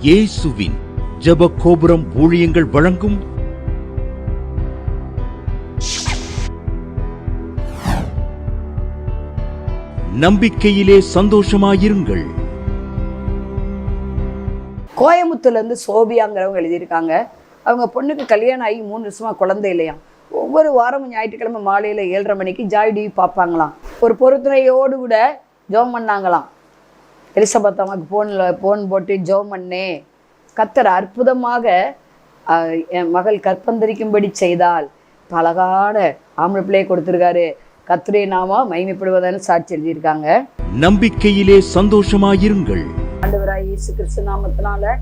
இயேசுவின் ஜெப கோபுரம் ஊழியங்கள் வழங்கும் நம்பிக்கையிலே சந்தோஷமாயிருங்கள். கோயம்புத்தூர்ல இருந்து சோபியாங்கிறவங்க எழுதியிருக்காங்க. அவங்க பொண்ணுக்கு கல்யாணம் ஆகி 3 வருஷமா குழந்தை இல்லையாம். ஒவ்வொரு வாரமும் ஞாயிற்றுக்கிழமை மாலையில் 7:30 மணிக்கு ஜாய் டிவி பார்ப்பாங்களாம். ஒரு பொறுத்துணையோடு கூட ஜெபம் பண்ணாங்களாம். எலிசபெத் அம்மாவுக்கு ஃபோன் போட்டு ஜெபம் பண்ணே, கர்த்தர் அற்புதமாக என் மகள் கற்பந்தரிக்கும்படி செய்தால் அழகான ஆம்பளை பிள்ளையை கொடுத்துருக்காரு, கர்த்தருடைய நாம மகிமைப்படுவதான சாட்சி எழுதியிருக்காங்க. நம்பிக்கையிலே சந்தோஷமாயிருங்கள். ஆண்டவராய் இயேசு கிறிஸ்து நாமத்தினால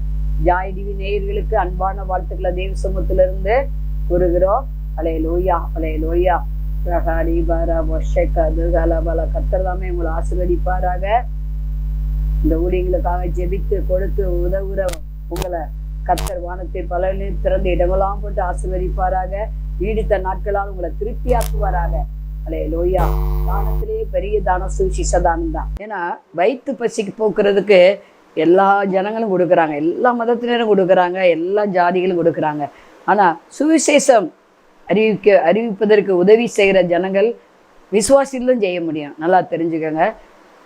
ஜாய் டிவி நேயர்களுக்கு அன்பான வாழ்த்துக்களை தேவ சமூகத்திலிருந்து கூறுகிறோம். அல்லேலூயா, அல்லேலூயா. கர்த்தர் தாமே உங்களை ஆசீர்வதிப்பாராக. இந்த ஊழியர்களுக்காக ஜெபித்து கொடுத்து உதவுற உங்களை கர்த்தர் வானத்தை பலனில் திறந்த இடமெல்லாம் போட்டு ஆசீர்வதிப்பாராக. நீடித்த நாட்களால் உங்களை திருப்தியாக்குவாராக. அல்லேலூயா. தானத்திலேயே பெரிய தானம் சுவிசேஷ தானம் தான். ஏன்னா வயிற்று பசிக்கு போக்குறதுக்கு எல்லா ஜனங்களும் கொடுக்குறாங்க, எல்லா மதத்தினரும் கொடுக்குறாங்க, எல்லா ஜாதிகளும் கொடுக்குறாங்க. ஆனால் சுவிசேஷம் அறிவிப்பதற்கு உதவி செய்கிற ஜனங்கள் விசுவாசியிலும் செய்ய முடியும். நல்லா தெரிஞ்சுக்கோங்க.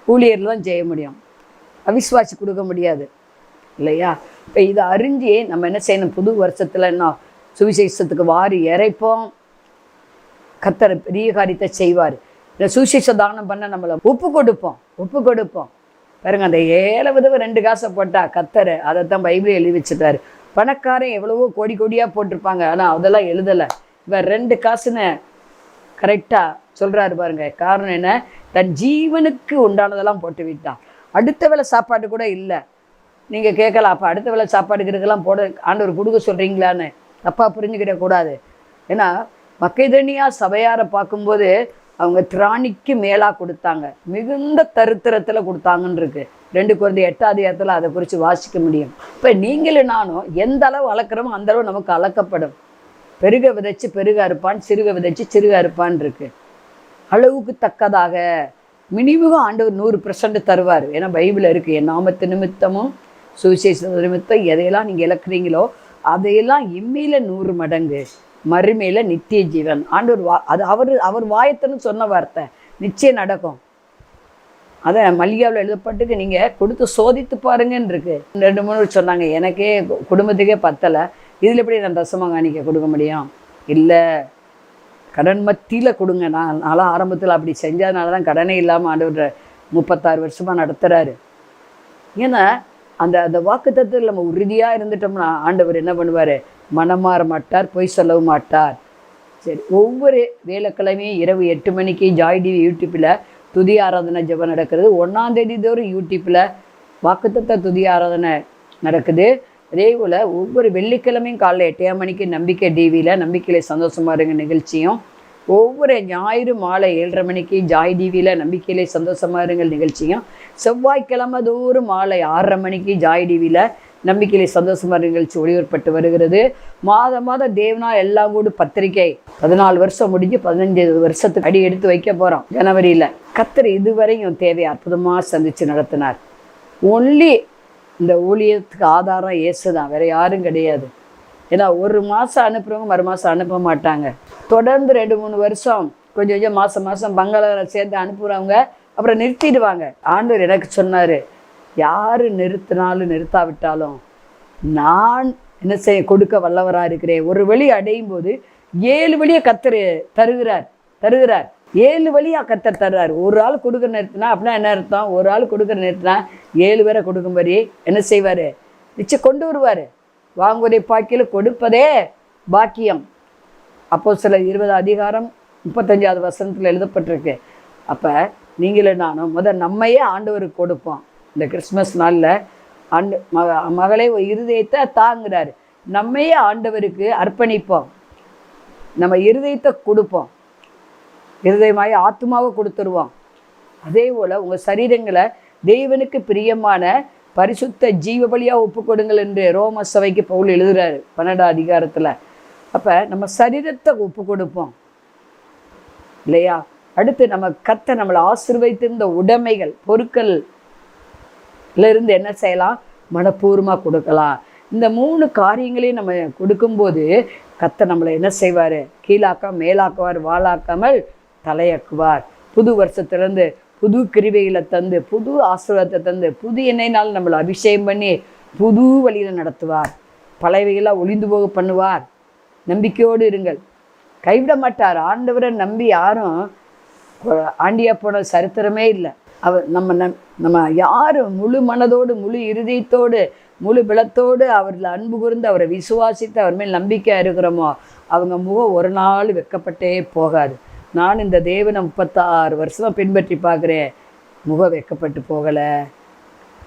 ஊழியர்கள் தான் செய்ய முடியும், அவிசுவாசி கொடுக்க முடியாது இல்லையா? இப்போ இதை அறிஞ்சு நம்ம என்ன செய்யணும்? புது வருஷத்தில் என்ன சுவிசேஷத்துக்கு வாரி இறைப்போம். கர்த்தர் பெரிய காரியத்தை செய்வார். இந்த சுவிசேஷ தானம் பண்ண நம்மளை ஒப்பு கொடுப்போம். பாருங்க, அந்த 7 விதவை 2 காசை போட்டால் கர்த்தர் அதைத்தான் பைபிளில் எழுதி வச்சுட்டாரு. பணக்காரன் எவ்வளவோ கோடி கோடியாக போட்டிருப்பாங்க, ஆனால் அதெல்லாம் எழுதலை. இவர் 2 காசுன்னு கரெக்டாக சொல்கிறாரு பாருங்க. காரணம் என்ன? தன் ஜீவனுக்கு உண்டானதெல்லாம் போட்டு விட்டான். அடுத்த வேளை சாப்பாடு கூட இல்லை. நீங்கள் கேட்கலாம், அப்போ அடுத்த வேளை சாப்பாடுக்கிறதுக்கெல்லாம் போட ஆண்டவர் கொடுக்க சொல்கிறீங்களான்னு தப்பாக புரிஞ்சுக்கிடக்கூடாது. ஏன்னா மக்கெதோனியா சபையாரை பார்க்கும்போது அவங்க திராணிக்கு மேலாக கொடுத்தாங்க, மிகுந்த தரித்திரத்தில் கொடுத்தாங்கன்னு இருக்கு. 2 Corinthians 8ஆம் அதிகாரத்தில் அதை குறித்து வாசிக்க முடியும். இப்போ நீங்களும் நானும் எந்த அளவு அளக்கிறோமோ அந்த அளவு நமக்கு அளக்கப்படும். பெருக விதைச்சு பெருக அறுப்பான், சிறுக விதைச்சு சிறுக அறுப்பான் இருக்கு. அளவுக்கு தக்கதாக மினிமம் ஆண்டவர் 100% தருவார். ஏன்னா பைபிள் இருக்குது, என் நாமத்து நிமித்தமும் சுவிசேஷ நிமித்தம் எதையெல்லாம் நீங்கள் இழக்கிறீங்களோ அதையெல்லாம் இம்மையில் 100 மடங்கு, மறுமையில் நித்திய ஜீவன். ஆண்டவர் அது அவர் வாயத்தன்னு சொன்ன வார்த்தை நிச்சயம் நடக்கும். அதை மல்லிகாவில் எழுதப்பட்டுக்கு நீங்கள் கொடுத்து சோதித்து பாருங்கன்னு இருக்கு. 2-3 சொன்னாங்க, எனக்கே குடும்பத்துக்கே பத்தலை, இதில் எப்படி நான் தசமாக காணிக்க கொடுக்க முடியும்? இல்லை, கடன் மத்தியில் கொடுங்க. நான்லாம் ஆரம்பத்தில் அப்படி செஞ்சதுனால தான் கடனே இல்லாமல் ஆண்டவர் 36 வருஷமாக நடத்துகிறாரு. ஏன்னா அந்த வாக்குத்தத்தத்தில் நம்ம உறுதியாக இருந்துட்டோம்னா ஆண்டவர் என்ன பண்ணுவார்? மனமாற மாட்டார், பொய் சொல்லவும் மாட்டார். சரி, ஒவ்வொரு வேலைக்கிழமையும் இரவு 8 மணிக்கு ஜாய் டிவி யூடியூப்பில் துதி ஆராதனை ஜெபம் நடக்கிறது. 1ஆம் தேதி தோறும் யூடியூப்பில் வாக்குத்தத்த துதி ஆராதனை நடக்குது. அதே போல் ஒவ்வொரு வெள்ளிக்கிழமையும் காலைல 8 மணிக்கு நம்பிக்கை டிவியில் நம்பிக்கையில சந்தோஷமாக இருங்க நிகழ்ச்சியும், ஒவ்வொரு ஞாயிறு மாலை 7:30 மணிக்கு ஜாய் டிவியில் நம்பிக்கையிலே சந்தோஷமாக இருங்கள் நிகழ்ச்சியும், செவ்வாய்க்கிழமை தோறும் மாலை 6:30 மணிக்கு ஜாய் டிவியில் நம்பிக்கையிலே சந்தோஷமாக நிகழ்ச்சி ஒளிபரப்பட்டு வருகிறது. மாதம் தேவனால் எல்லாம் கூட பத்திரிகை 14 வருஷம் முடிஞ்சு 15 வருஷத்துக்கு அடி எடுத்து வைக்க போகிறோம் ஜனவரியில். கர்த்தர் இதுவரையும் தேவையை அற்புதமாக சந்தித்து நடத்தினார். ஒன்லி இந்த ஊழியத்துக்கு ஆதாரம் இயேசு தான், வேறு யாரும் கிடையாது. ஏன்னா 1 மாதம் அனுப்புகிறவங்க மறு மாதம் அனுப்ப மாட்டாங்க. தொடர்ந்து 2-3 வருஷம் கொஞ்சம் கொஞ்சம் மாதம் பங்களாவில் சேர்ந்து அனுப்புகிறவங்க அப்புறம் நிறுத்திடுவாங்க. ஆண்டவர் எனக்கு சொன்னார், யார் நிறுத்தினாலும் நிறுத்தாவிட்டாலும் நான் என்ன செய்ய கொடுக்க வல்லவராக இருக்கிறேன். ஒரு வழி அடையும் போது 7 வழியை கர்த்தர் தருகிறார். 7 வழியாக கர்த்தர் தர்றார். ஒரு ஆள் கொடுக்குற நிறுத்தினா அப்படின்னா என்ன அர்த்தம்? ஒரு ஆள் கொடுக்குற நிறுத்தினா 7 பேரை கொடுக்கும்படி என்ன செய்வார்? நிச்சயம் கொண்டு வருவார். வாங்குவதை பாக்கியில் கொடுப்பதே பாக்கியம். அப்போஸ்தலர் 20ஆம் அதிகாரம் 35ஆவது வசனத்தில் எழுதப்பட்டிருக்கு. அப்போ நீங்களும் நானும் நம்மையே ஆண்டவருக்கு கொடுப்போம். இந்த கிறிஸ்மஸ் நாளில் மகளே இருதயத்தை தாங்குறாரு. நம்மையே ஆண்டவருக்கு அர்ப்பணிப்போம். நம்ம இருதயத்தை கொடுப்போம், இருதயமாய் ஆத்மாவை கொடுத்துருவோம். அதே போல் உங்கள் சரீரங்களை தேவனுக்கு பிரியமான பரிசுத்த ஜீவ பலியாக ஒப்பு கொடுங்கள் என்று ரோம சபைக்கு பவுல் எழுதுகிறாரு 12ஆம் அதிகாரத்தில். அப்போ நம்ம சரீரத்தை ஒப்பு கொடுப்போம் இல்லையா? அடுத்து நம்ம கர்த்தர் நம்மளை ஆசீர்வதித்திருந்த உடைமைகள் பொருட்கள் இருந்து என்ன செய்யலாம்? மனப்பூர்வமாக கொடுக்கலாம். இந்த 3 காரியங்களையும் நம்ம கொடுக்கும்போது கர்த்தர் நம்மளை என்ன செய்வார்? கீழாக்க மேலாக்குவார், வாழாக்காமல் தலையாக்குவார். புது வருஷத்துலேருந்து புது கிருபைகளை தந்து, புது ஆசீர்வாதத்தை தந்து, புது எண்ணெயினால் நம்மளை அபிஷேகம் பண்ணி புது வழியில் நடத்துவார். பழையவைகளாக ஒளிந்து போக பண்ணுவார். நம்பிக்கையோடு இருங்கள், கைவிட மாட்டார். ஆண்டவரை நம்பி யாரும் ஆண்டியா போன சரித்திரமே இல்லை. அவர் நம்ம யாரும் முழு மனதோடு, முழு இருதயத்தோடு, முழு பலத்தோடு அவரில் அன்பு கூர்ந்து அவரை விசுவாசித்து அவர் மேல் நம்பிக்கையாக இருக்கிறோமோ அவங்க முகம் ஒரு நாள் வெட்கப்பட்டே போகாது. நான் இந்த தேவனை 36 வருஷமாக பின்பற்றி பார்க்குறேன், முகம் வெட்கப்பட்டு போகலை.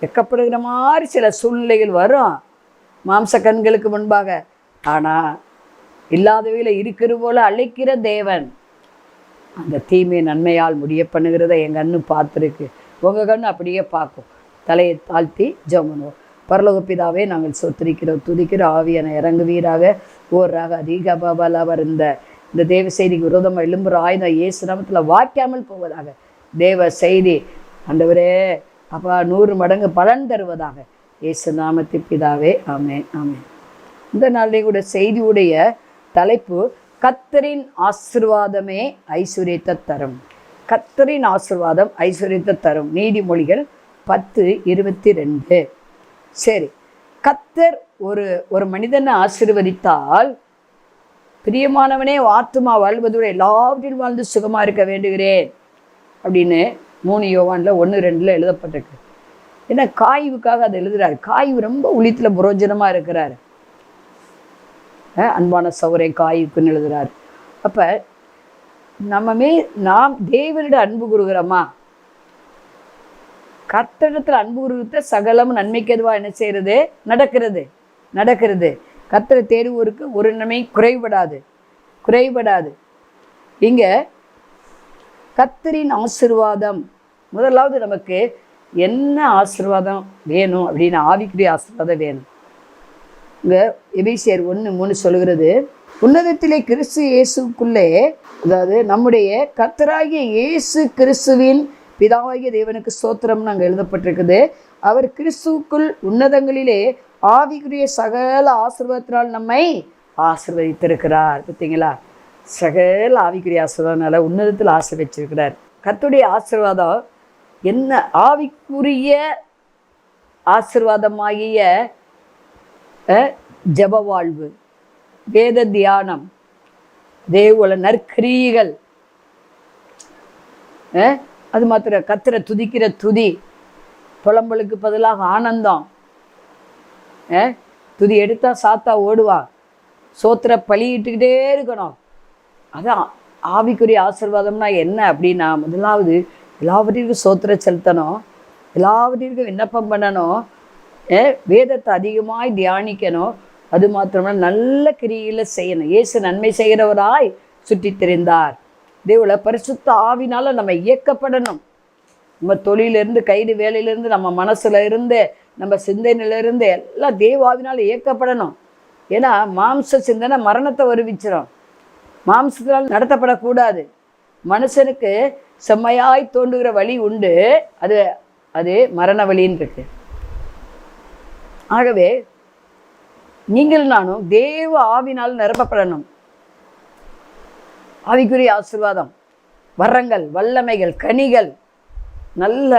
வெட்கப்படுகிற மாதிரி சில சூழ்நிலைகள் வரும் மாம்ச கண்களுக்கு முன்பாக. ஆனால் இல்லாதவையில் இருக்கிற போல அழைக்கிற தேவன் அந்த தீமையை நன்மையால் முடிய பண்ணுகிறத எங்கள் கண்ணு பார்த்துருக்கு. உங்கள் கண்ணு அப்படியே பார்க்கும். தலையை தாழ்த்தி ஜெபம் பண்ணுவோம். பரலோக பிதாவே, நாங்கள் சொத்திரிக்கிறோம், துதிக்கிறோம். ஆவியான இறங்குவீராக. ஓராக அதிக பாபாலாவர் இந்த தேவ செய்திக்கு விரோதமாக எழும்புற ஆயுதம் இயேசு நாமத்தில் வாய்க்காமல் போவதாக. தேவ செய்தி ஆண்டவரே அப்பா 100 மடங்கு பலன் தருவதாக. இயேசு நாமத்தில் பிதாவே, ஆமென், ஆமென். இந்த நாளிலே கூட செய்தியுடைய தலைப்பு கர்த்தரின் ஆசீர்வாதமே ஐஸ்வர்யத்தை தரும். கர்த்தரின் ஆசீர்வாதம் ஐஸ்வர்யத்தை தரும். நீதிமொழிகள் 10:22. சரி, கர்த்தர் ஒரு மனிதனை ஆசீர்வதித்தால், பிரியமானவனே ஆத்துமா வாழ்வதோடு எல்லாவற்றிலும் வாழ்ந்து சுகமாக இருக்க வேண்டுகிறேன் அப்படின்னு 3 யோவானில் 1:2 எழுதப்பட்டிருக்கு. ஏன்னா காய்வுக்காக அதை எழுதுறாரு. காய்வு ரொம்ப உளித்தில் புரோஜனமாக இருக்கிறார். அன்பான சௌரை காய்வுக்குன்னு எழுதுறாரு. அப்போ நாம் தேவனிடம் அன்பு கூறுகிறோமா? கர்த்தரிடத்தில் அன்பு கூறுகிற சகலமும் நன்மைக்கு எதுவாக என்ன செய்கிறது? நடக்கிறது. கர்த்தரை தேடுவோருக்கு ஒரு நன்மை குறைபடாது. இங்கே கர்த்தரின் ஆசீர்வாதம், முதலாவது நமக்கு என்ன ஆசீர்வாதம் வேணும் அப்படின்னு, ஆவிக்குரிய ஆசீர்வாதம் வேணும். இங்கே எபேசியர் 1:3 சொல்கிறது, உன்னதத்திலே கிறிஸ்து இயேசுக்குள்ளே, அதாவது நம்முடைய கர்த்தராகிய இயேசு கிறிஸ்துவின் பிதாவாகிய தேவனுக்கு ஸ்தோத்திரம்னு அங்கே எழுதப்பட்டிருக்குது. அவர் கிறிஸ்துவுக்குள் உன்னதங்களிலே ஆவிக்குரிய சகல ஆசீர்வாதத்தினால் நம்மை ஆசீர்வதித்திருக்கிறார். பார்த்தீங்களா? சகல ஆவிக்குரிய ஆசீர்வாதனால உன்னதத்தில் ஆசீர்வதிச்சிருக்கிறார். கர்த்தருடைய ஆசீர்வாதம் என்ன? ஆவிக்குரிய ஆசீர்வாதமாகிய ஜப வாழ்வு, வேத தியானம், தேவ நற்கிரியைகள், அது மாத்திர கர்த்தரை துதிக்கிற துதி, புலம்பலுக்கு பதிலாக ஆனந்தம். துதி எடுத்தா சாத்தா ஓடுவான். சோத்திர பலியிட்டுக்கிட்டே இருக்கணும். அதான் ஆவிக்குரிய ஆசீர்வாதம்னா என்ன அப்படின்னா, முதலாவது எல்லாவற்றிற்கும் சோத்திர செலுத்தணும், எல்லாவற்றிற்கும் விண்ணப்பம் பண்ணணும், வேதத்தை அதிகமாய் தியானிக்கணும். அது மாத்திரமே நல்ல கிரியில செய்யணும். இயேசு நன்மை செய்கிறவராய் சுற்றி திரிந்தார். தேவல பரிசுத்த ஆவினால நம்ம இயக்கப்படணும். நம்ம தொழிலிருந்து, கைது வேலையிலேருந்து, நம்ம மனசுல இருந்து, நம்ம சிந்தனையிலிருந்து எல்லாம் தேவாவினால் இயக்கப்படணும். ஏன்னா மாம்ச சிந்தனை மரணத்தை வருவிச்சிடும். மாம்சத்தினால் நடத்தப்படக்கூடாது. மனுஷனுக்கு செம்மையாய் தோன்றுகிற வழி உண்டு, அது மரண வழின்னு இருக்கு. ஆகவே நீங்கள் நானும் தேவ ஆவினால் நிரப்பப்படணும். ஆவிக்குரிய ஆசீர்வாதம், வரங்கள், வல்லமைகள், கனிகள், நல்ல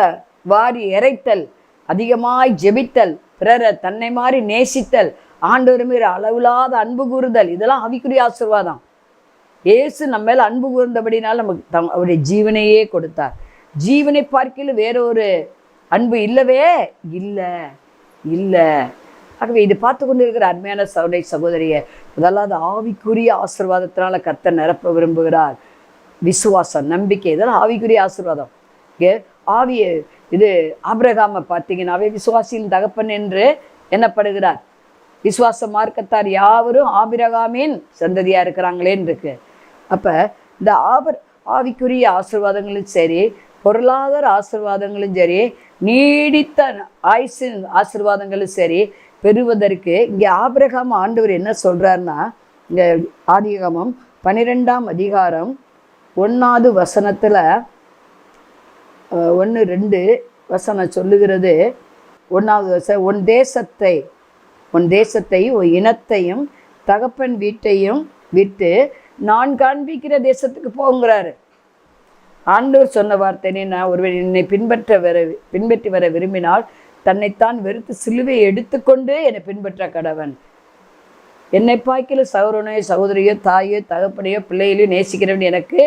வாரி இறைத்தல், அதிகமாய் ஜெபித்தல், பிறரை தன்னை மாதிரி நேசித்தல், ஆண்டவர் மீது அளவில்லாத அன்பு கூறுதல், இதெல்லாம் ஆவிக்குரிய ஆசீர்வாதம். இயேசு நம்ம மேல அன்பு கூர்ந்தபடினால் நமக்கு அவருடைய ஜீவனையே கொடுத்தார். ஜீவனை பார்க்கையில் வேறொரு அன்பு இல்லவே இல்லை. ஆகவே இது பார்த்து கொண்டு இருக்கிற அருமையான சகோதரி சகோதரிய, முதலாவது ஆவிக்குரிய ஆசீர்வாதத்தினால கர்த்தர் நிரப்ப விரும்புகிறார். விசுவாசம், நம்பிக்கை, இதெல்லாம் ஆவிக்குரிய ஆசீர்வாதம். இது ஆபிரகாமை பார்த்தீங்கன்னாவே விசுவாசியின் தகப்பன் என்று எண்ணப்படுகிறார். விசுவாச மார்க்கத்தார் யாவரும் ஆபிரகாமின் சந்ததியாக இருக்கிறாங்களேன்னு இருக்கு. அப்போ இந்த ஆவிக்குரிய ஆசீர்வாதங்களும் சரி, பொருளாதார ஆசீர்வாதங்களும் சரி, நீடித்த ஆயுசின் ஆசீர்வாதங்களும் சரி பெறுவதற்கு இங்கே ஆபிரகாம் ஆண்டவர் என்ன சொல்கிறாருன்னா, இங்கே ஆதிகாமம் 12ஆம் அதிகாரம் 1வது வசனத்தில் 1-2 வசனம் சொல்லுகிறது, 1வது வருஷம், உன் தேசத்தை உன் இனத்தையும் தகப்பன் வீட்டையும் விட்டு நான் காண்பிக்கிற தேசத்துக்கு போங்கிறாரு. ஆண்டவர் சொன்ன வார்த்தை, நான் ஒருவர் என்னை பின்பற்றி வர விரும்பினால் தன்னைத்தான் வெறுத்து சிலுவையை எடுத்துக்கொண்டு என்னை பின்பற்ற கடவன். என்னை பாய்க்கல சகோதரனையோ சகோதரியோ தாயோ தகப்பனையோ பிள்ளைகளையோ நேசிக்கிறவன் எனக்கு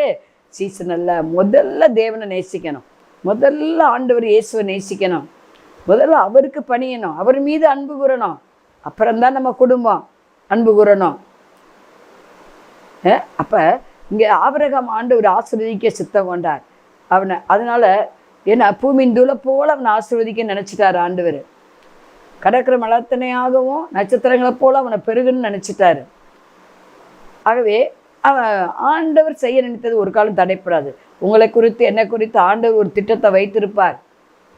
சீசன் அல்ல. முதல்ல தேவனை நேசிக்கணும், முதல்ல ஆண்டவர் இயேசுவை நேசிக்கணும், முதல்ல அவருக்கு பணியணும், அவர் மீது அன்பு கூறணும், அப்புறம்தான் நம்ம குடும்பம் அன்பு கூறணும். அப்போ இங்கே ஆபிரகாம் ஆண்டவர் ஆசீர்வதிக்க சித்தம் கொண்டார் அவனை. அதனால ஏன்னா பூமியின் தூளை போல் அவனை ஆசீர்வதிக்க நினச்சிட்டார் ஆண்டவர். கடற்கரை மலர்த்தனையாகவும் நட்சத்திரங்களை போல் அவனை பெருகுன்னு நினச்சிட்டாரு. ஆகவே அவன் ஆண்டவர் செய்ய நினைத்தது ஒரு காலம் தடைப்படாது. உங்களை குறித்து என்னை குறித்து ஆண்டவர் ஒரு திட்டத்தை வைத்திருப்பார்.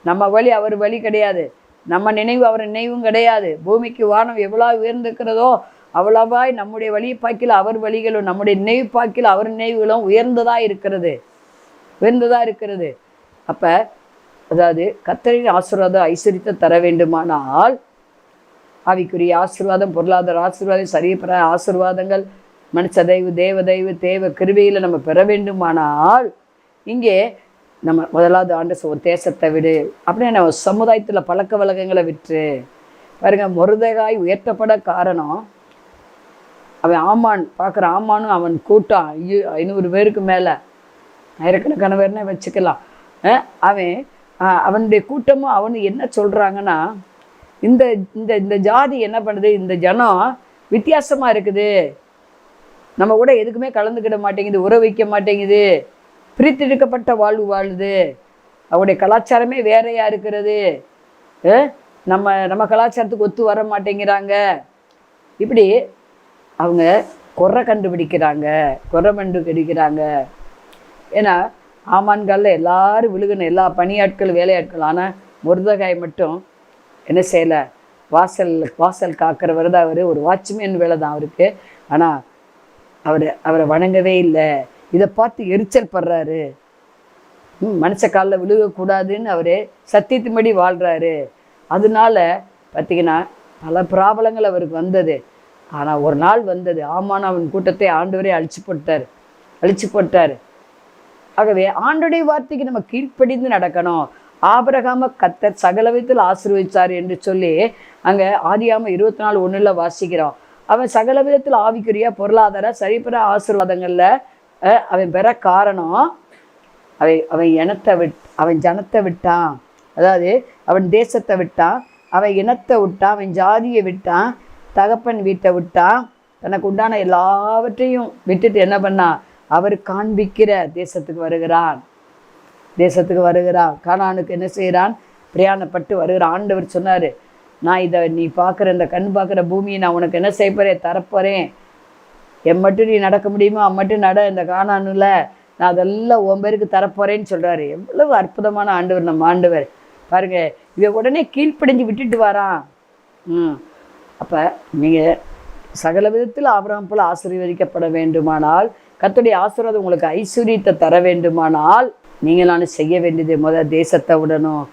நம்ம வழி அவர் வழி கிடையாது, நம்ம நினைவு அவர் நினைவும் கிடையாது. பூமிக்கு வானம் எவ்வளோ உயர்ந்திருக்கிறதோ அவ்வளவாய் நம்முடைய வழி பாக்கில் அவர் வழிகளும் நம்முடைய நினைவு பாக்கில் அவர் நினைவுகளும் உயர்ந்ததாக இருக்கிறது. அப்போ அதாவது கர்த்தரின் ஆசீர்வாதம் ஐஸ்வரியத்தை தர வேண்டுமானால் ஆவிக்குரிய ஆசீர்வாதம், பொருளாதார ஆசீர்வாதம், சரியப்பெற ஆசீர்வாதங்கள், மனுஷ தெய்வ தேவ தெய்வ தேவ கிருபையில் நம்ம பெற வேண்டுமானால் இங்கே நம்ம முதலாவது ஆண்டு தேசத்தை விடு அப்படின்னு நம்ம சமுதாயத்தில் பழக்க வழக்கங்களை விட்டு பாருங்க. மொர்தெகாய் உயர்த்தப்பட காரணம் அவன் ஆமானும் அவன் கூட்டம் 500 பேருக்கு மேலே, ஆயிரக்கணக்கான பேர்னே வச்சுக்கலாம். அவனுடைய கூட்டமும் அவனு என்ன சொல்கிறாங்கன்னா, இந்த இந்த இந்த ஜாதி என்ன பண்ணுது, இந்த ஜனம் வித்தியாசமாக இருக்குது, நம்ம கூட எதுக்குமே கலந்துக்கிட மாட்டேங்குது, உறவு வைக்க மாட்டேங்குது, பிரித்தெடுக்கப்பட்ட வாழ்வு வாழுது, அவருடைய கலாச்சாரமே வேறையாக இருக்கிறது, நம்ம கலாச்சாரத்துக்கு ஒத்து வர மாட்டேங்கிறாங்க. இப்படி அவங்க குறை கண்டுபிடிக்கிறாங்க. ஏன்னா ஆமான்களில் எல்லாரும் விழுகணும், எல்லா பணியாட்கள் வேலையாட்கள். ஆனால் மொர்தெகாய் மட்டும் என்ன செய்யலை, வாசல் காக்கிறவர் தான் அவர், ஒரு வாட்ச்மேன் வேலை தான் அவருக்கு. ஆனால் அவரை வணங்கவே இல்லை. இதை பார்த்து எரிச்சல் படுறாரு. மனுஷ காலில் விழுகக்கூடாதுன்னு அவரே சத்தியத்தின்படி வாழ்கிறாரு. அதனால பார்த்திங்கன்னா பல பிராபலங்கள் அவருக்கு வந்தது. ஆனால் ஒரு நாள் வந்தது, ஆமான் அவன் கூட்டத்தை ஆண்டவரே அழிச்சு போட்டார். ஆகவே ஆண்டோடைய வார்த்தைக்கு நம்ம கீழ்ப்படிந்து நடக்கணும். ஆபிரகாம கர்த்தர் சகல விதத்தில் ஆசீர்வதித்தார் என்று சொல்லி அங்கே ஆதியாகமம் 24:1 வாசிக்கிறோம். அவன் சகல விதத்தில் ஆவிக்குரிய பொருளாதார சரிபெற ஆசீர்வாதங்களில் அவன் பெற காரணம் அவன் ஜனத்தை விட்டான், அதாவது அவன் தேசத்தை விட்டான், அவன் இனத்தை விட்டான், அவன் ஜாதியை விட்டான், தகப்பன் வீட்டை விட்டான், தனக்கு உண்டான எல்லாவற்றையும் விட்டுட்டு என்ன பண்ணான், அவர் காண்பிக்கிற தேசத்துக்கு வருகிறான். கானானுக்கு என்ன செய்கிறான், பிரயாணப்பட்டு வருகிறான். ஆண்டவர் சொன்னார், நான் இதை நீ பார்க்குற இந்த கண் பார்க்குற பூமியை நான் உனக்கு என்ன செய்யப்போறேன், தரப்போகிறேன். மட்டும் நீ நடக்க முடியுமோ மட்டும் நட, இந்த கானானில் நான் அதெல்லாம் உன் பேருக்கு தரப்போகிறேன்னு சொல்கிறாரு. எவ்வளவு அற்புதமான ஆண்டவர் நம்ம ஆண்டவர் பாருங்க. இவன் உடனே கீழ்ப்படிஞ்சு விட்டுட்டு வரான். அப்போ நீங்கள் சகல விதத்தில் ஆபிரகாம் போல ஆசீர்வதிக்கப்பட வேண்டுமானால், கர்த்தருடைய ஆசீர்வாதம் உங்களுக்கு ஐஸ்வரியத்தை தர வேண்டுமானால், நீங்களானு செய்ய வேண்டியது தேசத்தை விடணும்,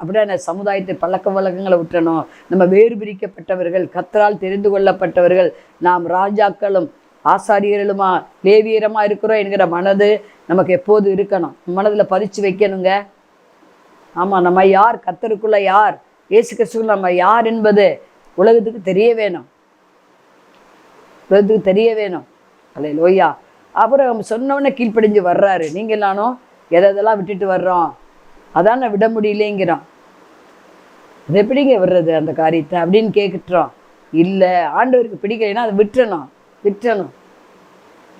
அப்படின்னா சமுதாயத்தை பழக்க வழக்கங்களை விட்டணும். நம்ம வேறு பிரிக்கப்பட்டவர்கள், கர்த்தரால் தெரிந்து கொள்ளப்பட்டவர்கள், நாம் ராஜாக்களும் ஆசாரியர்களுமா லேவியரமா இருக்கிறோம் என்கிற மனது நமக்கு எப்போது இருக்கணும், மனதில் பதிச்சு வைக்கணுங்க. ஆமாம், நம்ம யார், கர்த்தருக்குள்ள யார், இயேசு கிறிஸ்துக்குள்ள நம்ம யார் என்பது உலகத்துக்கு தெரிய வேணும். அல்லேலூயா. அப்புறம் சொன்னவொடனே கீழ்ப்படிஞ்சு வர்றாரு. நீங்கள் நானும் எதெல்லாம் விட்டுட்டு வர்றோம், அதான் நான் விட முடியலேங்கிறோம். அது எப்படிங்க விடுறது அந்த காரியத்தை அப்படின்னு கேட்குறோம். இல்லை, ஆண்டவருக்கு பிடிக்கலைன்னா அதை விட்டுறணும்.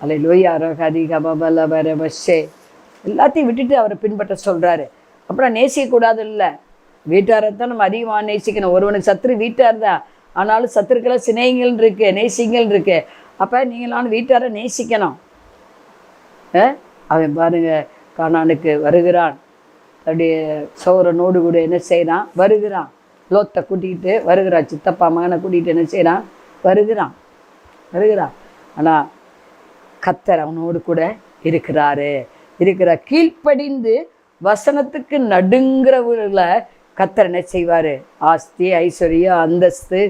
அல்லேலூயா. ரகதிகபலபரபஷே எல்லாத்தையும் விட்டுட்டு அவரை பின்பற்ற சொல்கிறாரு. அப்புறம் நேசிக்கக்கூடாது இல்லை, வீட்டாரைத்தான் நம்ம அதிகமாக நேசிக்கணும். ஒருவனுக்கு சத்துரு வீட்டார் தான், ஆனாலும் சத்துருக்களை சிநேகிகள் இருக்கு, நேசிங்கள் இருக்கு. அப்போ நீங்களான வீட்டாரை நேசிக்கணும். அவன் பாருங்க, கானானுக்கு வருகிறான், அப்படியே சௌரனோடு கூட என்ன செய்கிறான், வருகிறான். லோத்தை கூட்டிகிட்டு வருகிறான், சித்தப்பா மகனை கூட்டிகிட்டு என்ன செய்கிறான், வருகிறான். ஆனால் கர்த்தர் அவனோடு கூட இருக்கிறார். கீழ்ப்படிந்து வசனத்துக்கு நடுங்கிறவர்களை கர்த்தர் என்ன செய்வார்? ஆஸ்தி, ஐஸ்வர்யம், அந்தஸ்து,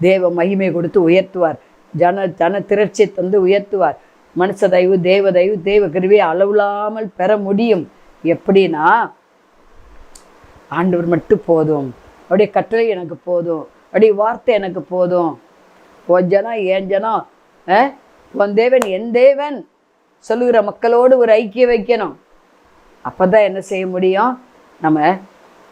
தேவ மகிமை கொடுத்து உயர்த்துவார். ஜன திரட்சியை தந்து உயர்த்துவார். மனுஷ தயவு, தேவ தயவு, தேவ கிருபையை அளவில்லாமல் பெற முடியும். எப்படின்னா, ஆண்டவர் மட்டும் போதும், அப்படியே கட்டளை எனக்கு போதும், அப்படியே வார்த்தை எனக்கு போதும், உன் ஜனம் என் ஜனம், உன் தேவன் என் தேவன் சொல்லுகிற மக்களோடு ஒரு ஐக்கியம் வைக்கணும். அப்போ தான் என்ன செய்ய முடியும்? நம்ம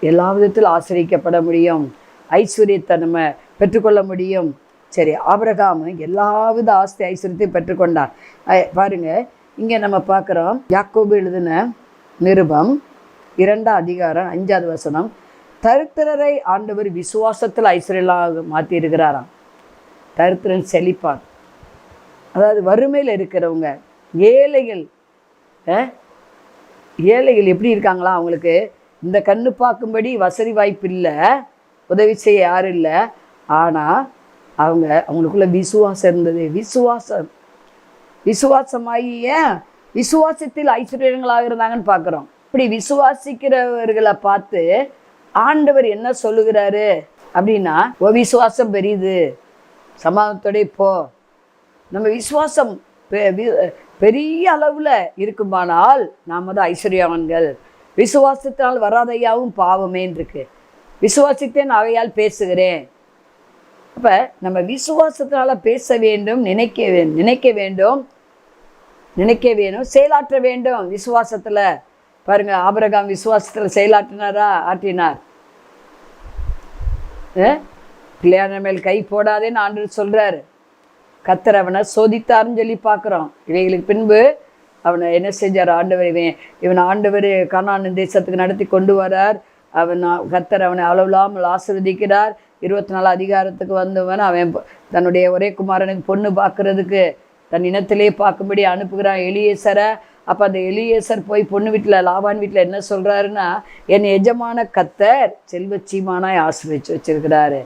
எல்லா விதத்திலும் ஆசிரியக்கப்பட முடியும், ஐஸ்வர்யத்தை நம்ம பெற்றுக்கொள்ள முடியும். சரி, ஆபிரகாம் எல்லாவித ஆஸ்தி ஐஸ்வர்யத்தையும் பெற்றுக்கொண்டார். பாருங்க, இங்கே நம்ம பார்க்குறோம், யாக்கோபு எழுதின நிருபம் 2ஆம் அதிகாரம் 5வது வசனம், தரித்திரரை ஆண்டவர் விசுவாசத்தில் ஐஸ்வர்யமாக மாற்றி இருக்கிறாராம். தரித்திரன் செழிப்பான். அதாவது வறுமையில் இருக்கிறவங்க, ஏழைகள். ஏழைகள் எப்படி இருக்காங்களா? அவங்களுக்கு இந்த கண்ணு பார்க்கும்படி வசதி வாய்ப்பு இல்லை, உதவி செய்ய யாரும் இல்லை. ஆனால் அவங்களுக்குள்ள விசுவாசம் இருந்தது. விசுவாசமாகிய விசுவாசத்தில் ஐஸ்வர்யங்களாக இருந்தாங்கன்னு பார்க்குறோம். இப்படி விசுவாசிக்கிறவர்களை பார்த்து ஆண்டவர் என்ன சொல்லுகிறாரு அப்படின்னா, ஓ விசுவாசம் பெரியது, சமாதானத்தோட போ. நம்ம விசுவாசம் பெரிய அளவில் இருக்குமானால் நாம் தான் ஐஸ்வர்யவான்கள். விசுவாசத்தினால் வராதையாவும் பாவமேன்னு இருக்கு. விசுவாசித்தேன் ஆகையால் பேசுகிறேன். அப்போ நம்ம விசுவாசத்தினால பேச வேண்டும், நினைக்க வேண்டும், செயலாற்ற வேண்டும். விசுவாசத்தில் பாருங்க, ஆபிரகாம் விசுவாசத்தில் செயலாற்றினாரா? ஆற்றினார். பிள்ளையான மேல் கை போடாதேன்னு ஆண்டவர் சொல்றாரு. கர்த்தர் அவனை சோதித்தாருன்னு சொல்லி பார்க்குறோம். இவைகளுக்கு பின்பு அவனை என்ன செஞ்சார்? ஆண்டவர் இவன் ஆண்டவர் கானான் தேசத்துக்கு நடத்தி கொண்டு வரார். கர்த்தர் அவனை அளவில்லாமல் ஆசீர்வதிக்கிறார். 24 அதிகாரத்துக்கு வந்தவன் அவன் தன்னுடைய ஒரே குமாரனுக்கு பொண்ணு பார்க்கறதுக்கு தன் இனத்திலே பார்க்கும்படி அனுப்புகிறான் எலியேசரை. அப்போ அந்த எலியேசர் போய் பொண்ணு வீட்டில், லாபான் வீட்டில் என்ன சொல்கிறாருன்னா, என் எஜமான கர்த்தர் செல்வச்சீமானாய் ஆசீர்வதிச்சு வச்சிருக்கிறாரு,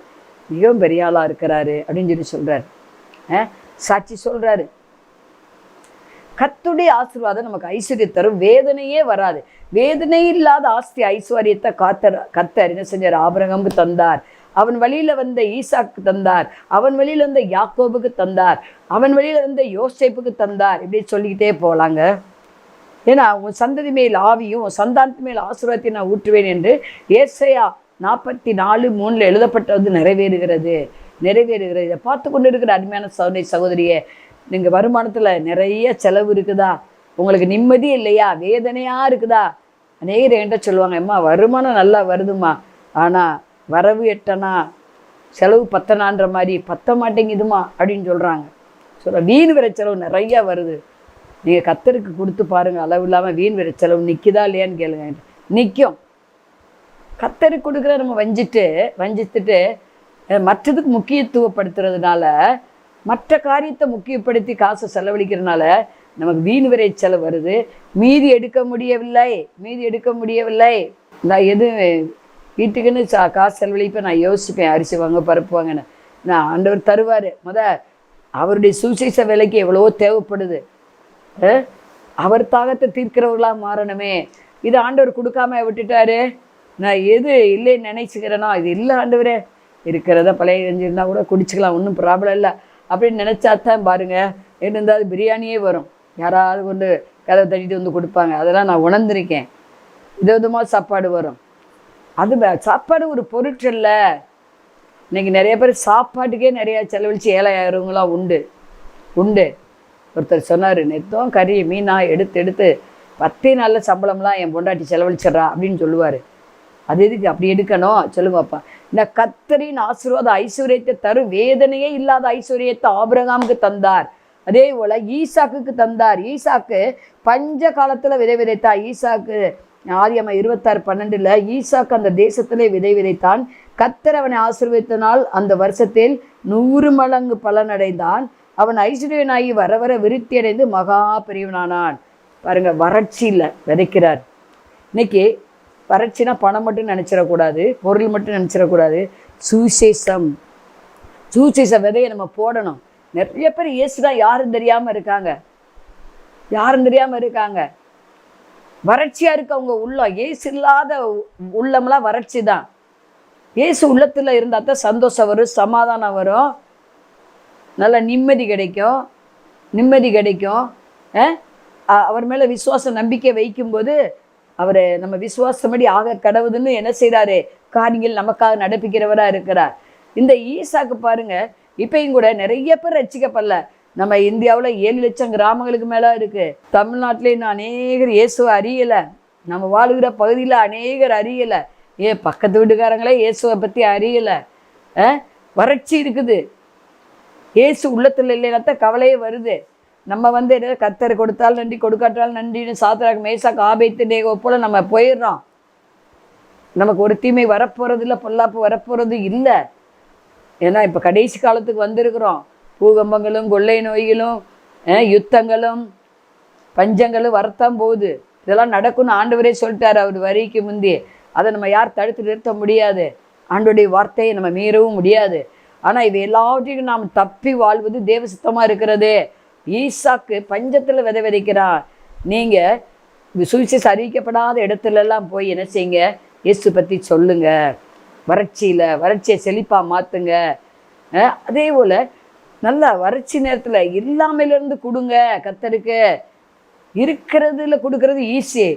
மிகவும் பெரிய ஆளாக இருக்கிறாரு அப்படின்னு சொல்லி சொல்கிறார். சாட்சி சொல்கிறாரு. கர்த்தருடைய ஆசீர்வாதம் நமக்கு ஐஸ்வர்யம் தரும், வேதனையே வராது. வேதனை இல்லாத ஆஸ்தி ஐஸ்வர்யத்தை கர்த்தர் என்ன செஞ்சார்? ஆபிரகாமுக்கு தந்தார். அவன் வழியில் வந்த ஈசாக்கு தந்தார். அவன் வழியில் வந்த யாக்கோபுக்கு தந்தார். அவன் வழியில் வந்த யோசேப்புக்கு தந்தார். இப்படி சொல்லிக்கிட்டே போகலாங்க. ஏன்னா, உன் சந்ததி மேல் ஆவியும் உன் சந்தானத்து மேல் ஆசீர்வாதத்தை நான் ஊற்றுவேன் என்று ஏசாயா 44:3 எழுதப்பட்டது நிறைவேறுகிறது. இதை பார்த்து கொண்டு இருக்கிற அருமையான சகோதரியே, நீங்கள் வருமானத்தில் நிறைய செலவு இருக்குதா? உங்களுக்கு நிம்மதி இல்லையா? வேதனையாக இருக்குதா? அநேகர் என்கிட்ட சொல்லுவாங்க, அம்மா வருமானம் நல்லா வருதுமா, ஆனால் வரவு எட்டனா செலவு பத்தனான்ற மாதிரி பத்த மாட்டேங்குதுமா அப்படின்னு சொல்கிறாங்க. வீண் விரை செலவு நிறையா வருது. நீங்கள் கர்த்தருக்கு கொடுத்து பாருங்கள், அளவு இல்லாமல் வீண் விரை செலவு நிற்குதா இல்லையான்னு கேளுங்க. நிற்கும். கர்த்தருக்கு கொடுக்குற நம்ம வஞ்சித்துட்டு மற்றதுக்கு முக்கியத்துவப்படுத்துறதுனால, மற்ற காரியத்தை முக்கியப்படுத்தி காசை செலவழிக்கிறதுனால நமக்கு வீண் விரை செலவு வருது. மீதி எடுக்க முடியவில்லை. நான் எது வீட்டுக்குன்னு காசு செலவழிப்பேன், நான் யோசிப்பேன், அரிசி வாங்க, பருப்பு வாங்கினேன். நான் ஆண்டவர் தருவார். அவருடைய சுவிசேஷ வேலைக்கு எவ்வளவோ தேவைப்படுது. அவர் தாகத்தை தீர்க்கிறவர்களாக மாறணுமே. இது ஆண்டவர் கொடுக்காம விட்டுட்டாரு. நான் எது இல்லைன்னு நினைச்சுக்கிறேனோ, இது இல்லை ஆண்டவரே, இருக்கிறத பழைய செஞ்சுருந்தா கூட குடிச்சிக்கலாம், ஒன்றும் ப்ராப்ளம் இல்லை அப்படின்னு நினச்சாத்தான் பாருங்கள், இருந்தால் பிரியாணியே வரும். யாராவது கொண்டு கதை தட்டிட்டு வந்து கொடுப்பாங்க. அதெல்லாம் நான் உணர்ந்திருக்கேன். விதவிதமாக சாப்பாடு வரும். அது சாப்பாடு ஒரு பொருட்களில் இன்றைக்கி நிறைய பேர் சாப்பாட்டுக்கே நிறையா செலவழித்து ஏழையாகிறவங்களாம் உண்டு. ஒருத்தர் சொன்னார், நெத்தம் கறி மீனாக எடுத்து 10 நாளில் சம்பளம்லாம் என் பொண்டாட்டி செலவழிச்சிட்றா அப்படின்னு சொல்லுவார். அது எதுக்கு அப்படி எடுக்கணும் சொல்லுங்கப்பா. இந்த கர்த்தரின் ஆசீர்வாத ஐஸ்வர்யத்தை தரும், வேதனையே இல்லாத ஐஸ்வர்யத்தை ஆபிரகாமுக்கு தந்தார். அதே போல் ஈசாக்குக்கு தந்தார். ஈசாக்கு பஞ்ச காலத்தில் விதைத்தான். ஈசாக்கு ஆதியாகமம் 26:12 ஈசாக்கு அந்த தேசத்திலே விதைத்தான். கர்த்தர் அவனை ஆசீர்வதித்தனால் அந்த வருஷத்தில் 100 மடங்கு பலனடைந்தான். அவன் ஐஸ்வர்யனாகி வர வர விருத்தி அடைந்து மகா பெரியவனானான். பாருங்க, வறட்சியில் விதைக்கிறார். இன்னைக்கு வறட்சினா பணம் மட்டும் நினச்சிடக்கூடாது, பொருள் மட்டும் நினச்சிடக்கூடாது. சுவிசேஷ விதையை நம்ம போடணும். நிறைய பேர் இயேசுதான் யாரும் தெரியாமல் இருக்காங்க. வறட்சியாக இருக்கு அவங்க உள்ளம். இயேசு இல்லாத உள்ளம்லாம் வறட்சி தான். இயேசு உள்ளத்துல இருந்தா தான் சந்தோஷம் வரும், சமாதானம் வரும், நல்ல நிம்மதி கிடைக்கும். அவர் மேல விசுவாச நம்பிக்கை வைக்கும்போது அவரை நம்ம விசுவாசப்படி ஆக கடவுதுன்னு என்ன செய்கிறாரு, காரியங்கள் நமக்காக நடப்பிக்கிறவரா இருக்கிறார். இந்த ஈசாக்கு பாருங்க, இப்பயும் கூட நிறைய பேர் ரட்சிக்கப்படல. நம்ம இந்தியாவில் 7 லட்சம் கிராமங்களுக்கு மேலே இருக்கு. தமிழ்நாட்டிலே இன்னும் அநேகர் இயேசுவை அறியலை. நம்ம வாழுகிற பகுதியில் அநேகர் அறியலை. பக்கத்து வீட்டுக்காரங்களே இயேசுவை பற்றி அறியலை. வறட்சி இருக்குது. இயேசு உள்ளத்தில் இல்லைன்னா கவலையே வருது. நம்ம என்ன கர்த்தர் கொடுத்தால் நன்றி, கொடுக்காட்டால் நன்றின்னு சாத்ராக் மேசாக் ஆபேத்நேகோ போல நம்ம போயிடுறோம். நமக்கு ஒரு தீமை வரப்போகிறது இல்லை, பொல்லாப்பு வரப்போகிறது இல்லை. ஏன்னா இப்போ கடைசி காலத்துக்கு வந்திருக்கிறோம். பூகம்பங்களும் கொள்ளை நோய்களும் யுத்தங்களும் பஞ்சங்களும் வரத்தான் போகுது. இதெல்லாம் நடக்கும்னு ஆண்டவரே சொல்லிட்டார் அவர் வரிக்கு முந்தி. அதை நம்ம யார் தடுத்து நிறுத்த முடியாது. ஆண்டவருடைய வார்த்தையை நம்ம மீறவும் முடியாது. ஆனால் இவை எல்லாவற்றையும் நாம் தப்பி வாழ்வது தேவ சித்தமாக இருக்கிறது. ஈசாக்கு பஞ்சத்தில் விதைக்கிறான். நீங்கள் சுவிசேஷம் அறிவிக்கப்படாத இடத்துலலாம் போய் என்ன செய்யுங்க, இயேசு பற்றி சொல்லுங்க. வறட்சியை செழிப்பாக மாற்றுங்க. அதே போல் நல்லா வறட்சி நேரத்தில் இல்லாமலேருந்து கொடுங்க. கர்த்தருக்கு இருக்கிறதுல கொடுக்கறது ஈஸி.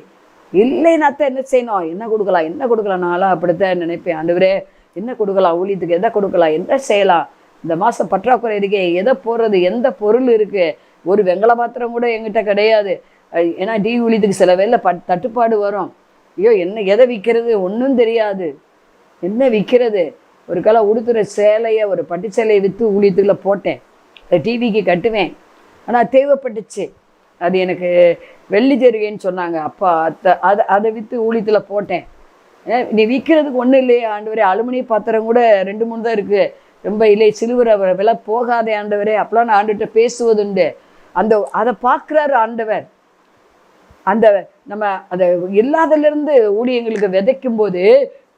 இல்லைனாத்தான் என்ன செய்யணும், என்ன கொடுக்கலாம். நான்லாம் அப்படித்தான் நினைப்பேன். ஆண்டவரே என்ன கொடுக்கலாம், ஊழியத்துக்கு எதை கொடுக்கலாம், என்ன செய்யலாம், இந்த மாதம் பற்றாக்குறை இருக்கே, எதை போடுறது, எந்த பொருள் இருக்குது. ஒரு வெங்கல பாத்திரம் கூட எங்கிட்ட கிடையாது. ஏன்னா டீ ஊழியத்துக்கு சில வேலை தட்டுப்பாடு வரும். ஐயோ எதை விற்கிறது ஒன்றும் தெரியாது. என்ன விற்கிறது? ஒரு காலம் உடுத்துகிற சேலையை, ஒரு பட்டு சேலையை விற்று ஊழியத்துக்குள்ளே போட்டேன். அதை டிவிக்கு கட்டுவேன். ஆனால் தேவைப்பட்டுச்சு. அது எனக்கு வெள்ளி ஜெருகைன்னு சொன்னாங்க. அப்போ அதை விற்று ஊழியத்தில் போட்டேன். நீ விற்கிறதுக்கு ஒன்றும் இல்லையே ஆண்டவரே, அலுமினிய பாத்திரம் கூட 2-3 தான் இருக்குது, ரொம்ப இல்லை, சிலுவர் விலை போகாதே ஆண்டவரே, அப்போலாம் நான் ஆண்டுகிட்ட பேசுவதுண்டு. அதை பார்க்குறாரு ஆண்டவர். நம்ம அதை இல்லாதலேருந்து ஊழியங்களுக்கு விதைக்கும் போது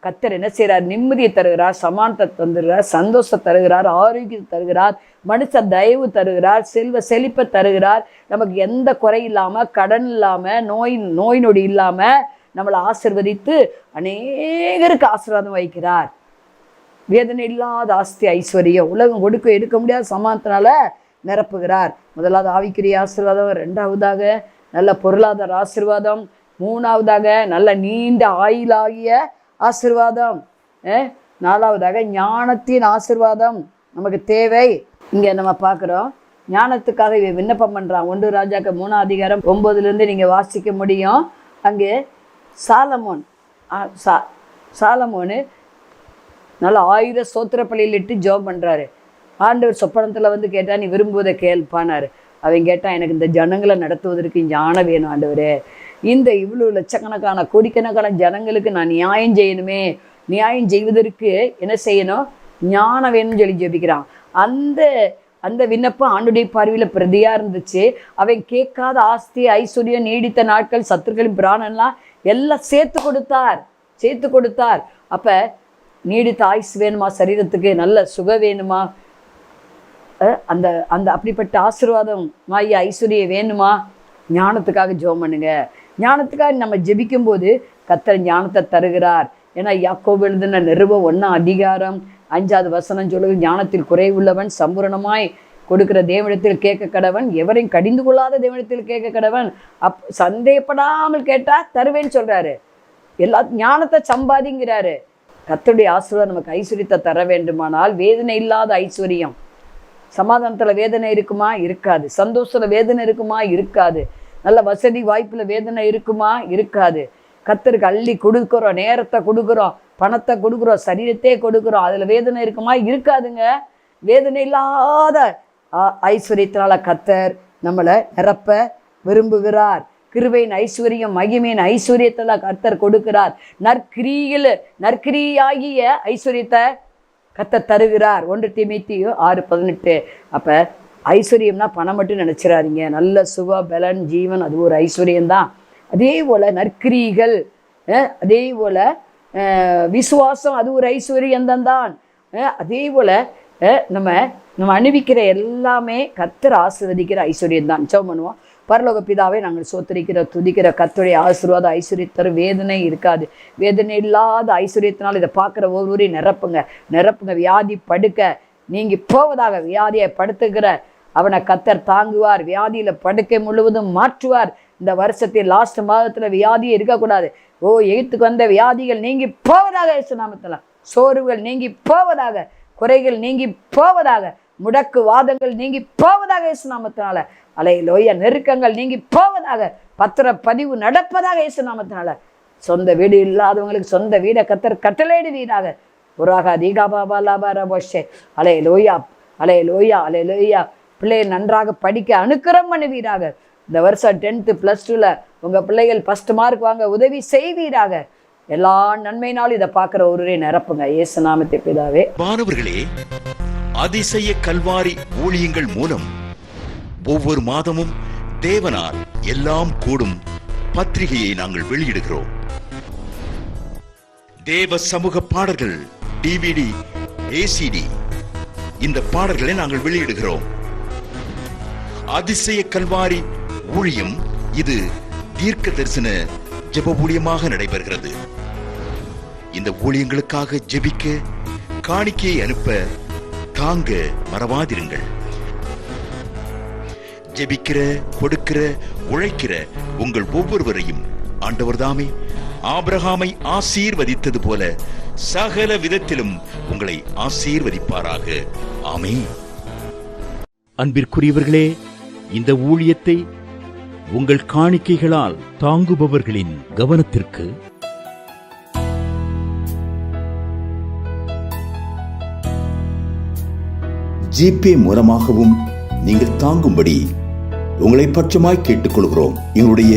கர்த்தர் என்ன செய்கிறார், நிம்மதியை தருகிறார், சமானத்தை தந்துடுறார், சந்தோஷத்தை தருகிறார், ஆரோக்கியத்தை தருகிறார், மனுஷ தயவு தருகிறார், செல்வ செழிப்பை தருகிறார். நமக்கு எந்த குறை இல்லாமல், கடன் இல்லாமல், நோய் நொடி இல்லாமல் நம்மளை ஆசீர்வதித்து அநேகருக்கு ஆசீர்வாதம் வைக்கிறார். வேதனை இல்லாத ஆஸ்தி ஐஸ்வர்யம் உலகம் எடுக்க முடியாத சமானத்தினால நிரப்புகிறார். முதலாவது ஆவிக்குரிய ஆசீர்வாதம், 2வதாக நல்ல பொருளாதார ஆசீர்வாதம், 3வதாக நல்ல நீண்ட ஆயுளாகிய ஆசீர்வாதம், 4வதாக ஞானத்தின் ஆசீர்வாதம் நமக்கு தேவை. இங்கே நம்ம பார்க்குறோம், ஞானத்துக்காக விண்ணப்பம் பண்ணுறான். 1 ராஜாக்கள் 3ஆம் அதிகாரம் 9லேருந்து நீங்கள் வாசிக்க முடியும். அங்கே சாலமோனு நல்ல 1000 ஸ்தோத்திர பலியில் இட்டு ஜெபம் பண்ணுறாரு. ஆண்டவர் சொப்பனத்தில் கேட்டால் நீ விரும்புவதை கேள்பானார். அவன் கேட்டான், எனக்கு இந்த ஜனங்களை நடத்துவதற்கு ஞானம் வேணும் ஆண்டவரே. இந்த இவ்வளோ லட்சக்கணக்கான கோடிக்கணக்கான ஜனங்களுக்கு நான் நியாயம் செய்யணுமே, நியாயம் செய்வதற்கு என்ன செய்யணும், ஞானம் வேணும்னு சொல்லி ஜெபிக்கிறான். அந்த விண்ணப்பம் ஆண்டுடைய பார்வையில் பிரதியாக இருந்துச்சு. அவன் கேட்காத ஆஸ்தி ஐஸ்வர்யம் நீடித்த நாட்கள் சத்துருக்களின் பிராணம்லாம் எல்லாம் சேர்த்து கொடுத்தார். அப்போ நீடித்த ஆயுசு வேணுமா, சரீரத்துக்கு நல்ல சுகம் வேணுமா, அந்த அப்படிப்பட்ட ஆசீர்வாதம் மாய ஐஸ்வர்யம் வேணுமா, ஞானத்துக்காக ஜெபம் பண்ணுங்க. ஞானத்துக்காக நம்ம ஜெபிக்கும் போது கர்த்தர் ஞானத்தை தருகிறார். ஏன்னா யாக்கோபு எழுதின நிருபம் 1ஆம் அதிகாரம் 5வது வசனம் சொல்லுது, ஞானத்தில் குறைவுள்ளவன் சம்பூரணமாய் கொடுக்கிற தேவனிடத்தில் கேட்க கடவன், எவரையும் கடிந்து கொள்ளாத தேவனிடத்தில் கேட்க கடவன். சந்தேகப்படாமல் கேட்டா தருவேன்னு சொல்றாரு. எல்லா ஞானத்தை சம்பாதிங்கிறாரு. கர்த்தருடைய ஆசீர்வாதம் நமக்கு ஐஸ்வர்யத்தை தர வேண்டுமானால் வேதனை இல்லாத ஐஸ்வர்யம். சமாதானத்தில் வேதனை இருக்குமா? இருக்காது. சந்தோஷத்தில் வேதனை இருக்குமா? இருக்காது. நல்ல வசதி வாய்ப்பில் வேதனை இருக்குமா? இருக்காது. கர்த்தருக்கு அள்ளி கொடுக்குறோம், நேரத்தை கொடுக்குறோம், பணத்தை கொடுக்குறோம், சரீரத்தையே கொடுக்குறோம், அதில் வேதனை இருக்குமா? இருக்காதுங்க. வேதனை இல்லாத ஐஸ்வர்யத்தினால கர்த்தர் நம்மளை நிரப்ப விரும்புகிறார். கிருபையின் ஐஸ்வர்யம், மகிமையின் ஐஸ்வர்யத்தில் கர்த்தர் கொடுக்கிறார். நற்கிரியாகிய ஐஸ்வர்யத்தை கர்த்தர் தருகிறார். 1 தீமோத்தேயு 6:18. அப்போ ஐஸ்வர்யம்னா பணம் மட்டும் நினச்சிடாதீங்க. நல்ல சுக பலன் ஜீவன் அது ஒரு ஐஸ்வர்யம்தான். அதே போல் நற்கிரிகள், அதே போல் விசுவாசம் அது ஒரு ஐஸ்வர்யந்தான். அதே போல் நம்ம அனுபவிக்கிற எல்லாமே கர்த்தர் ஆசீர்வதிக்கிற ஐஸ்வர்யம் தான். ஜெபம் பண்ணுவோம். பரலோக பிதாவே நாங்கள் சோத்தரிக்கிற துதிக்கிற கர்த்தருடைய ஆசீர்வாத ஐஸ்வர்யத்தரும் வேதனை இருக்காது. வேதனை இல்லாத ஐஸ்வர்யத்தினால் இதை பார்க்குற ஒவ்வொருவரையும் நிரப்புங்க. வியாதி படுக்க நீங்கி போவதாக. வியாதியை படுத்துகிற அவனை கர்த்தர் தாங்குவார். வியாதியில் படுக்கை முழுவதும் மாற்றுவார். இந்த வருஷத்தில் லாஸ்ட் மாதத்தில் வியாதியே இருக்கக்கூடாது. எய்த்துக்கு வந்த வியாதிகள் நீங்கி போவதாக இயேசு நாமத்தில். சோர்வுகள் நீங்கி போவதாக. குறைகள் நீங்கி போவதாக. முடக்கு வாதங்கள் நீங்கி போவதாக இயேசு நாமத்தினால. அல்லேலூயா. நெருக்கங்கள் நீங்கி போவதாக. பத்திர பதிவு நடப்பதாக இயேசு நாமத்தினால. சொந்த வீடு இல்லாதவங்களுக்கு சொந்த வீடை கர்த்தர் கட்டளையிடுவீராக. புறாக தீகாபாபா லாபாரபோஷே. அல்லேலூயா, அல்லேலூயா, அல்லேலூயா. பிள்ளையை நன்றாக படிக்க அனுக்கிரம் பண்ணுவீராக. இந்த வருஷம் 10th +2 உங்கள் பிள்ளைகள் ஃபர்ஸ்ட் மார்க் வாங்க உதவி செய்வீராக. எல்லா நன்மையினாலும் இதை பார்க்குற ஒருவரே நிரப்புங்க. இயேசு நாமத்தை பிதாவே. மாணவர்களே, அதிசய கல்வாரி ஊழியங்கள் மூலம் ஒவ்வொரு மாதமும் தேவனால் எல்லாம் கூடும் பத்திரிகையை நாங்கள் வெளியிடுகிறோம். தேவ சமூக பாடல்கள் DVD, ACD இந்த பாடல்களை நாங்கள் வெளியிடுகிறோம். அதிசய கல்வாரி ஊழியம் இது தீர்க்க தரிசன ஜெப ஊழியமாக நடைபெறுகிறது. இந்த ஊழியங்களுக்காக ஜெபிக்க, காணிக்கையை அனுப்ப, தாங்க மறவாதிருங்கள். ஜெபிக்கிற, கொடுக்கிற, உழைக்கிற உங்கள் ஒவ்வொருவரையும் ஆண்டவர் தாமே ஆபிரகாமை ஆசீர்வதித்தது போல சகல விதத்திலும் உங்களை ஆசீர்வதிப்பாராக. ஆமென். அன்பிற்குரியவர்களே, இந்த ஊழியத்தை உங்கள் காணிக்கைகளால் தாங்குபவர்களின் கவனத்திற்கு ஜிபே மூலமாகவும் நீங்கள் தாங்கும்படி உங்களை பட்சமாய் கேட்டுக்கொள்கிறோம். எங்களுடைய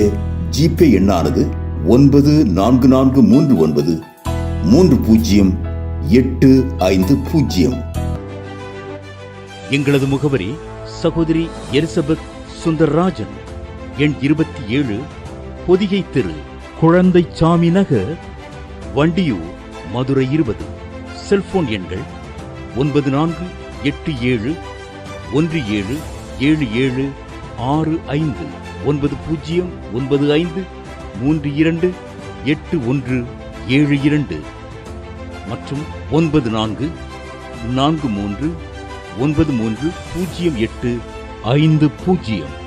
ஜிபே எண்ணானது 9439308550. எங்களது முகவரி சகோதரி எலிசபெத் சுந்தர்ராஜன், எண் 27, பொதிகை தெரு, குழந்தைச்சாமி நகர், வண்டியூர், மதுரை 20. செல்போன் எண்கள் 9487177765 9095328172 மற்றும் 9443930850.